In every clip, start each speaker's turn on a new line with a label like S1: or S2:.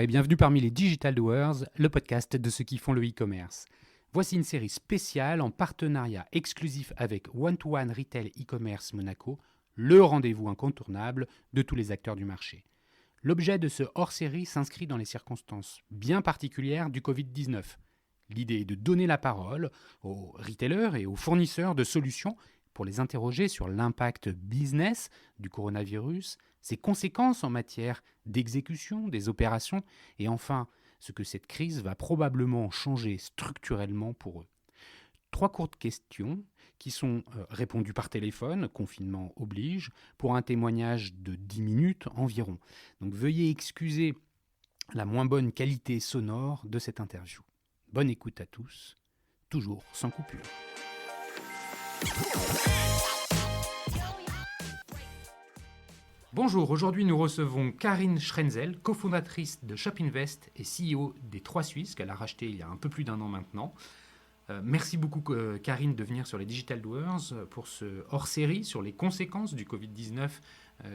S1: bienvenue parmi les Digital Doers, le podcast de ceux qui font le e-commerce. Voici une série spéciale en partenariat exclusif avec One-to-One Retail e-commerce Monaco, le rendez-vous incontournable de tous les acteurs du marché. L'objet de ce hors-série s'inscrit dans les circonstances bien particulières du Covid-19. L'idée est de donner la parole aux retailers et aux fournisseurs de solutions pour les interroger sur l'impact business du coronavirus, ses conséquences en matière d'exécution des opérations et enfin ce que cette crise va probablement changer structurellement pour eux. 3 courtes questions qui sont répondues par téléphone, confinement oblige, pour un témoignage de 10 minutes environ. Donc veuillez excuser la moins bonne qualité sonore de cette interview. Bonne écoute à tous, toujours sans coupure. Bonjour, aujourd'hui nous recevons Karine Schrenzel, cofondatrice de ShopInvest et CEO des 3 Suisses qu'elle a racheté il y a un peu plus d'1 an maintenant. Merci beaucoup Karine de venir sur les Digital Doers pour ce hors-série sur les conséquences du Covid-19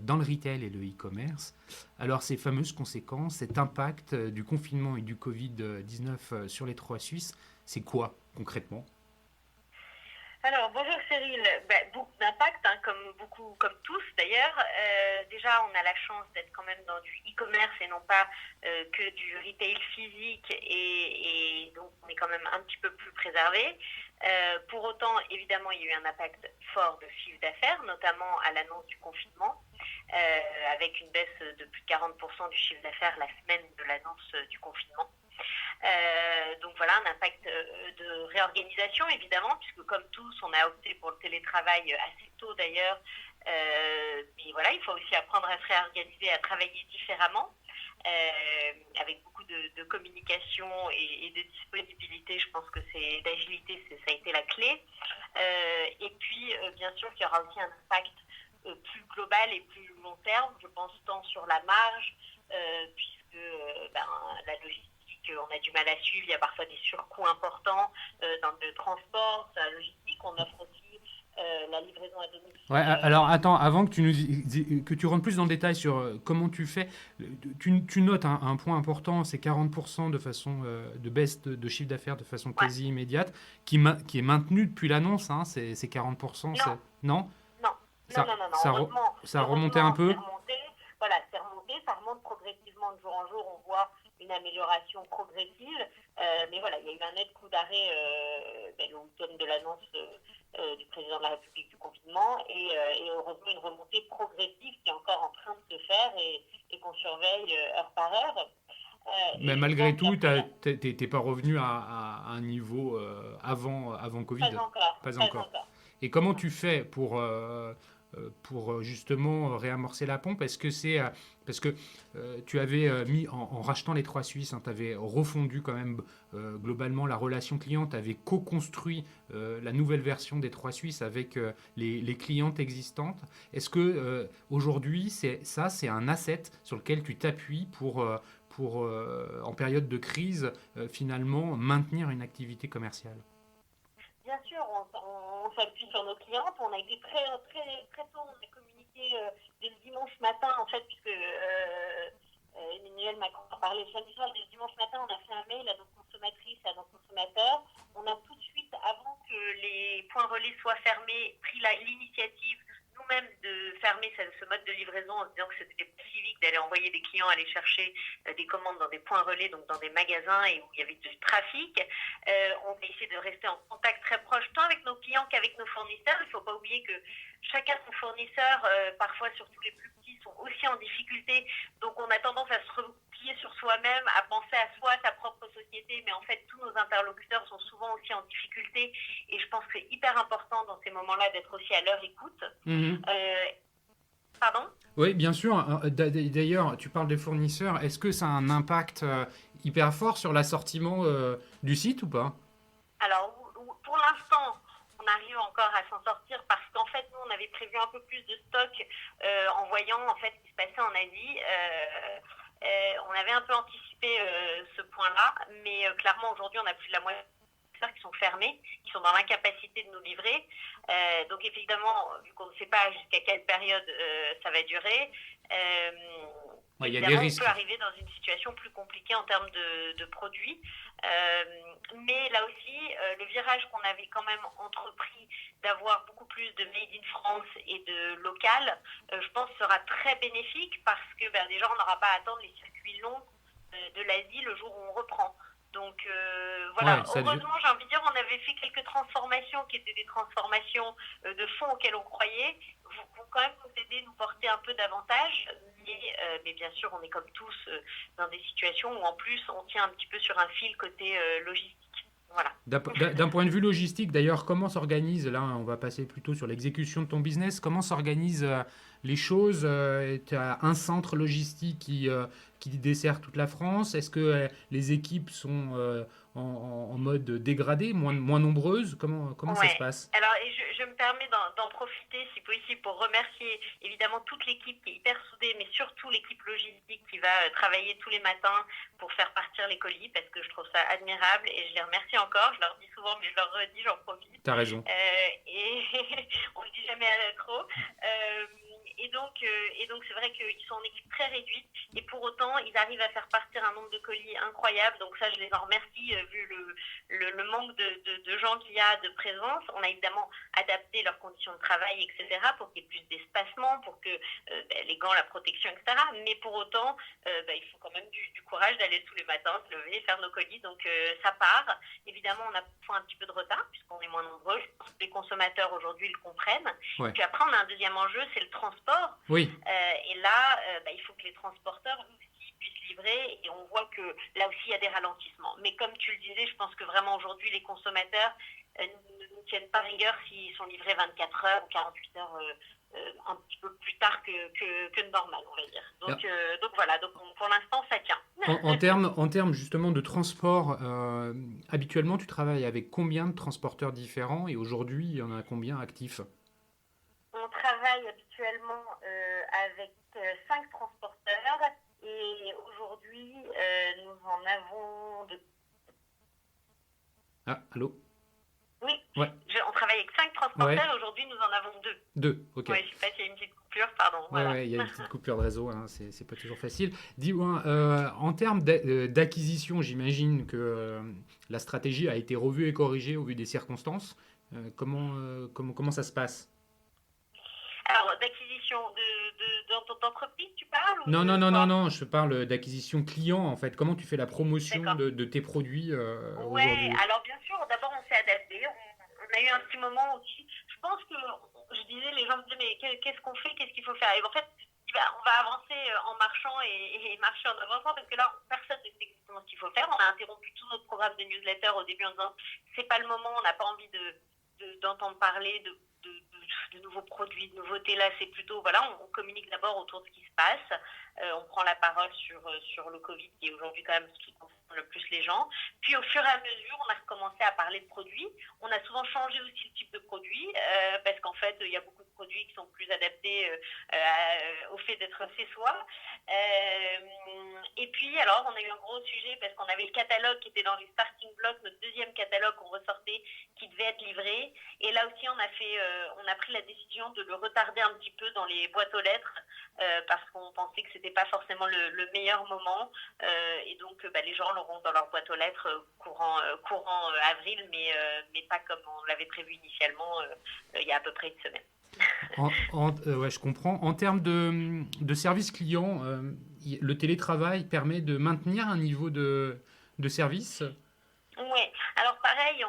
S1: dans le retail et le e-commerce. Alors ces fameuses conséquences, cet impact du confinement et du Covid-19 sur les 3 Suisses, c'est quoi concrètement ?
S2: Alors, bonjour Cyril. Beaucoup d'impact, comme tous d'ailleurs. Déjà, on a la chance d'être quand même dans du e-commerce et non pas que du retail physique et donc on est quand même un petit peu plus préservé. Pour autant, évidemment, il y a eu un impact fort de chiffre d'affaires, notamment à l'annonce du confinement, avec une baisse de plus de 40% du chiffre d'affaires la semaine de l'annonce du confinement. Donc voilà, un impact de réorganisation évidemment, puisque comme tous, on a opté pour le télétravail assez tôt d'ailleurs. Mais voilà, il faut aussi apprendre à se réorganiser, à travailler différemment, avec beaucoup de communication et de disponibilité. Je pense que d'agilité, ça a été la clé. Et puis, bien sûr qu'il y aura aussi un impact plus global et plus long terme, je pense tant sur la marge, puisque la logistique, on a du mal à suivre, il y a parfois des surcoûts importants dans le transport, dans la logistique, on offre aussi la livraison à domicile.
S1: Ouais, alors attends, avant que tu rentres plus dans le détail sur comment tu fais, tu notes un point important, c'est 40% de baisse de chiffre d'affaires de façon quasi immédiate, qui est maintenu depuis l'annonce, hein, ces 40%. Non.
S2: Non.
S1: Ça a remonté un peu.
S2: Ça remonte progressivement de jour en jour, on voit une amélioration progressive, mais voilà, il y a eu un net coup d'arrêt le week-end de l'annonce du président de la République du confinement et heureusement une remontée progressive qui est encore en train de se faire et qu'on surveille heure par heure.
S1: Mais malgré tout, t'es pas revenu à un niveau avant Covid.
S2: Pas encore.
S1: Et comment tu fais pour justement réamorcer la pompe? Est-ce que c'est parce que tu avais mis en rachetant les 3 Suisses, hein, tu avais refondu quand même globalement la relation client, tu avais co-construit la nouvelle version des 3 Suisses avec les clientes existantes. Est-ce que aujourd'hui c'est un asset sur lequel tu t'appuies pour en période de crise finalement maintenir une activité commerciale?
S2: Bien sûr, on s'appuie sur nos clientes. On a été très tôt, on a communiqué dès le dimanche matin, en fait, puisque Emmanuel Macron a parlé samedi soir. Dès le dimanche matin, on a fait un mail à nos consommatrices, à nos consommateurs. On a tout de suite, avant que les points relais soient fermés, pris l'initiative nous-mêmes de fermer ce mode de livraison en se disant que c'était pas civique d'aller envoyer des clients aller chercher des commandes dans des points relais, donc dans des magasins et où il y avait du trafic. On a essayé de rester en contact très proche tant avec nos clients qu'avec nos fournisseurs. Il ne faut pas oublier que chacun de nos fournisseurs, parfois surtout les plus petits, sont aussi en difficulté. Donc on a tendance à se replier sur soi-même, à penser à soi, à sa propre société, mais en fait tous nos interlocuteurs sont souvent aussi en difficulté et je pense que c'est hyper important dans ces moments-là d'être aussi à leur écoute. Pardon ?
S1: Oui, bien sûr. D'ailleurs, tu parles des fournisseurs. Est-ce que ça a un impact hyper fort sur l'assortiment du site ou pas ?
S2: Alors, pour l'instant, on arrive encore à s'en sortir parce qu'en fait, nous, on avait prévu un peu plus de stock en voyant en fait ce qui se passait en Asie. On avait un peu anticipé ce point-là, mais clairement, aujourd'hui, on a plus de la moitié qui sont fermés, qui sont dans l'incapacité de nous livrer. Donc évidemment, vu qu'on ne sait pas jusqu'à quelle période ça va durer,
S1: Ouais, il y a des
S2: Évidemment, on
S1: risques.
S2: peut arriver dans une situation plus compliquée en termes de produits. Mais là aussi, le virage qu'on avait quand même entrepris d'avoir beaucoup plus de made in France et de local, je pense sera très bénéfique parce que déjà, on n'aura pas à attendre les circuits longs de l'Asie le jour où on reprend. Donc
S1: Ouais,
S2: voilà, heureusement, j'ai envie de dire, on avait fait quelques transformations qui étaient des transformations de fond auxquelles on croyait, vont quand même nous aider, nous porter un peu davantage. Mais bien sûr, on est comme tous dans des situations où en plus on tient un petit peu sur un fil côté logistique. Voilà.
S1: D'un point de vue logistique, d'ailleurs, comment s'organise, là on va passer plutôt sur l'exécution de ton business, comment s'organisent les choses? Tu as un centre logistique qui dessert toute la France. Est-ce que les équipes sont en mode dégradé, moins nombreuses? Comment ça se
S2: Ouais.
S1: passe?
S2: Alors, et je me permets d'en profiter, si possible, pour remercier évidemment toute l'équipe qui est hyper soudée, mais surtout l'équipe logistique qui va travailler tous les matins pour faire partir les colis, parce que je trouve ça admirable et je les remercie encore. Je leur dis souvent, mais je leur redis, j'en profite.
S1: T'as raison.
S2: Et on le dit jamais trop. Et donc c'est vrai qu'ils sont en équipe très réduite et pour autant ils arrivent à faire partir un nombre de colis incroyable. Donc ça, je les en remercie vu le manque de gens qu'il y a de présence. On a évidemment adapté leurs conditions de travail, etc., pour qu'il y ait plus d'espacement, pour que les gants, la protection, etc. Mais pour autant, il faut quand même du courage d'aller tous les matins, se lever, faire nos colis. Donc ça part. Évidemment, on a parfois un petit peu de retard puisqu'on est moins nombreux. Je pense que les consommateurs aujourd'hui le comprennent.
S1: Ouais.
S2: Puis après, on a un deuxième enjeu, c'est le transport.
S1: Oui.
S2: Et là, il faut que les transporteurs aussi puissent livrer et on voit que là aussi il y a des ralentissements. Mais comme tu le disais, je pense que vraiment aujourd'hui les consommateurs ne nous tiennent pas rigueur s'ils sont livrés 24 heures ou 48 heures un petit peu plus tard que normal, on va dire. Donc voilà, pour l'instant ça tient.
S1: En termes justement de transport, habituellement tu travailles avec combien de transporteurs différents et aujourd'hui il y en a combien actifs?
S2: On travaille habituellement avec 5 transporteurs et aujourd'hui nous en avons 2.
S1: Ah, allô?
S2: Oui,
S1: Ouais.
S2: on travaille avec 5 transporteurs et aujourd'hui nous en avons 2.
S1: 2, ok.
S2: Oui, je ne sais pas s'il y a une petite coupure, pardon. Voilà.
S1: Ouais, il y a une petite coupure de réseau, hein, c'est pas toujours facile. Dis-moi, en termes d'acquisition, j'imagine que la stratégie a été revue et corrigée au vu des circonstances. Comment ça se passe?
S2: Alors, d'acquisition d'entreprise, tu parles ou
S1: Non, non,
S2: de
S1: non, non,
S2: quoi?
S1: non, je parle d'acquisition client en fait. Comment tu fais la promotion
S2: D'accord.
S1: de tes produits
S2: Ouais,
S1: aujourd'hui?
S2: alors bien sûr, d'abord on s'est adapté. On a eu un petit moment aussi. Je pense que je disais, les gens me disaient, mais qu'est-ce qu'on fait, qu'est-ce qu'il faut faire? Et en fait, on va avancer en marchant et marcher en avançant parce que là, personne ne sait exactement ce qu'il faut faire. On a interrompu tout notre programme de newsletter au début en disant, c'est pas le moment, on n'a pas envie d'entendre parler de nouveaux produits, de nouveautés. Là, c'est plutôt, voilà, on communique d'abord autour de ce qui se passe. On prend la parole sur le Covid, qui est aujourd'hui quand même ce qui concerne le plus les gens. Puis au fur et à mesure, on a recommencé à parler de produits. On a souvent changé aussi le type de produit, parce qu'en fait, il y a beaucoup de produits qui sont plus adaptés au fait d'être chez soi. Et puis, alors, on a eu un gros sujet, parce qu'on avait le catalogue qui était dans les starting blocks, notre deuxième catalogue qu'on ressortait, qui devait être livré. Et là aussi, on a pris la décision de le retarder un petit peu dans les boîtes aux lettres, parce qu'on pensait que c'était pas forcément le meilleur moment. Et donc, les gens l'auront dans leur boîte aux lettres courant avril, mais pas comme on l'avait prévu initialement il y a à peu près une semaine.
S1: Ouais, je comprends. En termes de service client, le télétravail permet de maintenir un niveau de service?
S2: Oui, alors pareil,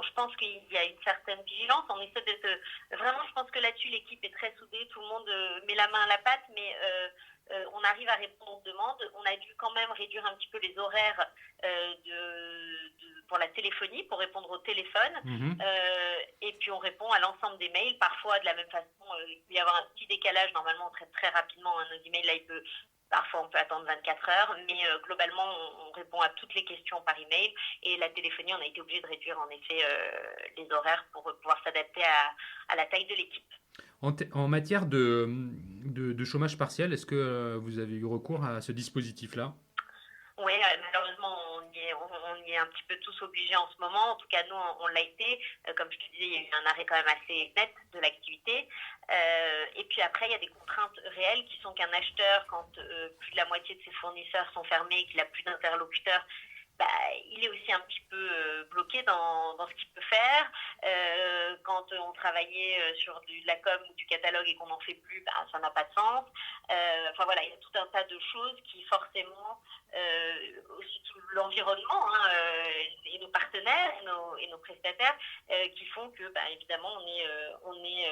S2: je pense qu'il y a une certaine vigilance. On essaie d'être vraiment, je pense que là-dessus l'équipe est très soudée, tout le monde met la main à la pâte, mais on arrive à répondre aux demandes. On a dû quand même réduire un petit peu les horaires pour la téléphonie, pour répondre au téléphone.
S1: Mhm.
S2: Et puis on répond à l'ensemble des mails, parfois de la même façon. Il peut y avoir un petit décalage. Normalement, on traite très rapidement nos emails. Là, parfois, on peut attendre 24 heures, mais globalement, on répond à toutes les questions par email. Et la téléphonie, on a été obligé de réduire en effet les horaires pour pouvoir s'adapter à la taille de l'équipe.
S1: En matière de chômage partiel, est-ce que vous avez eu recours à ce dispositif-là?
S2: Oui, malheureusement, y est un petit peu tous obligés en ce moment. En tout cas, nous, on l'a été. Comme je te disais, il y a eu un arrêt quand même assez net de l'activité. Et puis après, il y a des contraintes réelles qui sont qu'un acheteur, quand plus de la moitié de ses fournisseurs sont fermés et qu'il n'a plus d'interlocuteurs, il est aussi un petit peu bloqué dans ce qu'il peut faire. Quand on travaillait sur de la com ou du catalogue et qu'on n'en fait plus, ça n'a pas de sens. Enfin voilà, il y a tout un tas de choses qui forcément, aussi tout l'environnement, et nos partenaires et nos prestataires, qui font que évidemment on est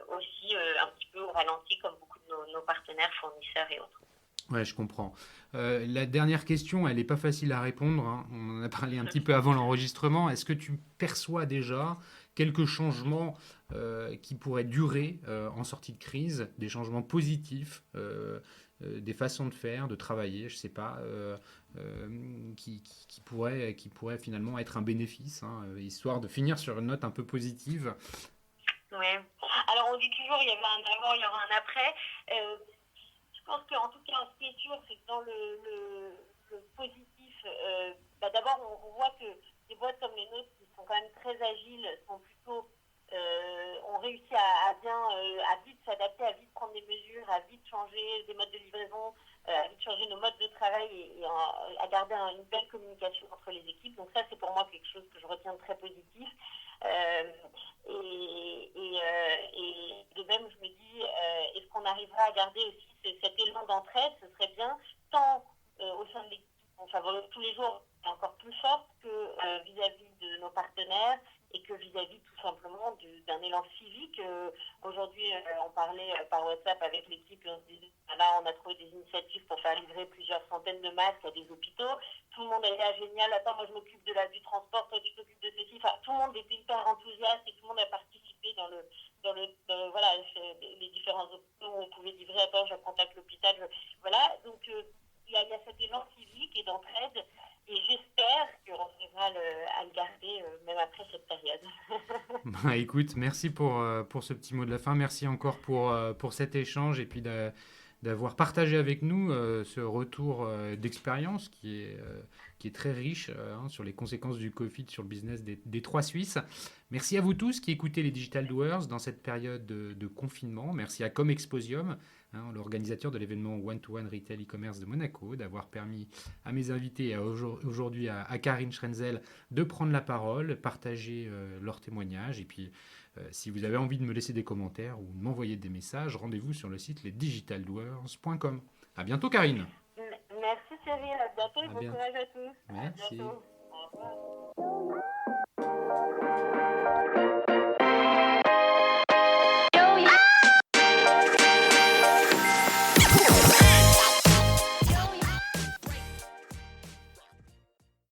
S2: aussi un petit peu au ralenti comme beaucoup de nos partenaires, fournisseurs et autres.
S1: Ouais, je comprends. La dernière question, elle n'est pas facile à répondre, hein. On en a parlé un petit peu avant l'enregistrement. Est-ce que tu perçois déjà quelques changements qui pourraient durer en sortie de crise, des changements positifs, des façons de faire, de travailler, je ne sais pas, qui pourraient finalement être un bénéfice, hein, histoire de finir sur une note un peu positive?
S2: Oui. Alors on dit toujours il y avait un avant, il y aura un après. Je pense qu'en tout cas, ce qui est sûr, c'est que dans le positif, d'abord, on voit que des boîtes comme les nôtres, qui sont quand même très agiles, sont plutôt, ont réussi à vite s'adapter, à vite prendre des mesures, à vite changer des modes de livraison, à vite changer nos modes de travail et à garder une belle communication entre les équipes. Donc ça, c'est pour moi quelque chose que je retiens de très positif. Et de même, je me dis, est-ce qu'on arrivera à garder aussi cet élan d'entraide? Ce serait bien, tant au sein de l'équipe, on favorise tous les jours, et encore plus forte que vis-à-vis de nos partenaires et que vis-à-vis tout simplement d'un élan civique. Aujourd'hui, on parlait par WhatsApp avec l'équipe et on se disait, là, on a trouvé des initiatives pour faire livrer plusieurs centaines de masques à des hôpitaux. Tout le monde était génial, attends, moi je m'occupe du transport, toi tu t'occupes de ceci. Enfin, tout le monde était hyper enthousiaste et tout le monde a participé voilà, les différents hôpitaux où on pouvait livrer, attends, je contacte l'hôpital. Voilà, donc il y a cet élan civique et d'entraide. Et j'espère qu'on arrivera à le garder même après cette période.
S1: Écoute, merci pour ce petit mot de la fin. Merci encore pour cet échange et puis d'avoir partagé avec nous ce retour d'expérience qui est très riche hein, sur les conséquences du Covid sur le business des trois Suisses. Merci à vous tous qui écoutez les Digital Doers dans cette période de confinement. Merci à Comexposium, hein, l'organisateur de l'événement One-to-One Retail e-commerce de Monaco, d'avoir permis à mes invités et aujourd'hui à Karine Schrenzel de prendre la parole, partager leurs témoignages. Et puis, si vous avez envie de me laisser des commentaires ou de m'envoyer des messages, rendez-vous sur le site lesdigitaldoers.com. À bientôt, Karine.
S2: Merci Cyril, à bientôt et bon courage à tous.
S1: Merci.
S2: À bientôt. Au revoir.